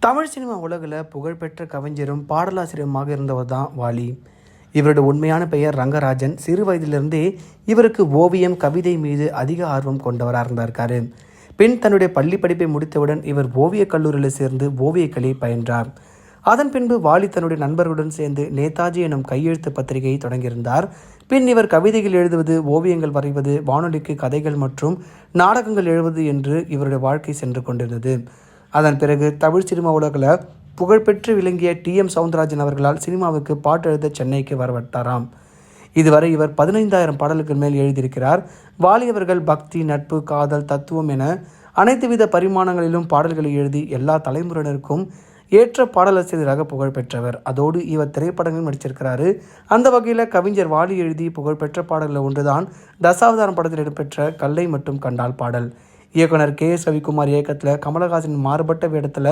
Tamil cinema உலகில் புகழ்பெற்ற கவிஞரும் பாடலாசிரியருமாக இருந்தவர் தான் வாலி. இவருடைய உண்மையான பெயர் ரங்கராஜன். சிறு வயதிலிருந்தே இவருக்கு ஓவியம், கவிதை மீது அதிக ஆர்வம் கொண்டவராக இருந்திருக்காரு. பின் தன்னுடைய பள்ளி படிப்பை முடித்தவுடன் இவர் ஓவியக் கல்லூரியில் சேர்ந்து ஓவியக்கலையை பயின்றார். அதன் பின்பு வாலி தன்னுடைய நண்பர்களுடன் சேர்ந்து நேதாஜி எனும் கையெழுத்து பத்திரிகையை தொடங்கியிருந்தார். பின் இவர் கவிதைகள் எழுதுவது, ஓவியங்கள் வரைவது, வானொலிக்கு கதைகள் மற்றும் நாடகங்கள் எழுதுவது என்று இவருடைய வாழ்க்கை சென்று கொண்டிருந்தது. அதன் பிறகு தமிழ் சினிமா உலகில் புகழ்பெற்று விளங்கிய டி.எம். சௌந்தரராஜன் அவர்களால் சினிமாவுக்கு பாட்டு எழுத சென்னைக்கு வரவிட்டாராம். இதுவரை இவர் 15,000 பாடல்கள் மேல் எழுதியிருக்கிறார். வாலி அவர்கள் பக்தி, நட்பு, காதல், தத்துவம் என அனைத்து வித பரிமாணங்களிலும் பாடல்களை எழுதி எல்லா தலைமுறையினருக்கும் ஏற்ற பாடலாசிரியராக புகழ் பெற்றவர். அதோடு இவர் திரைப்படங்களும் நடிச்சிருக்கிறாரு. அந்த வகையில் கவிஞர் வாலி எழுதி புகழ்பெற்ற பாடல்கள் ஒன்றுதான் தசாவதாரம் படத்தில் இடம்பெற்ற கல்லை மட்டும் கண்டால் பாடல். இயக்குனர் கே.எஸ். ரவிக்குமார் இயக்கத்தில் கமலஹாசனின் மாறுபட்ட வேடத்தில்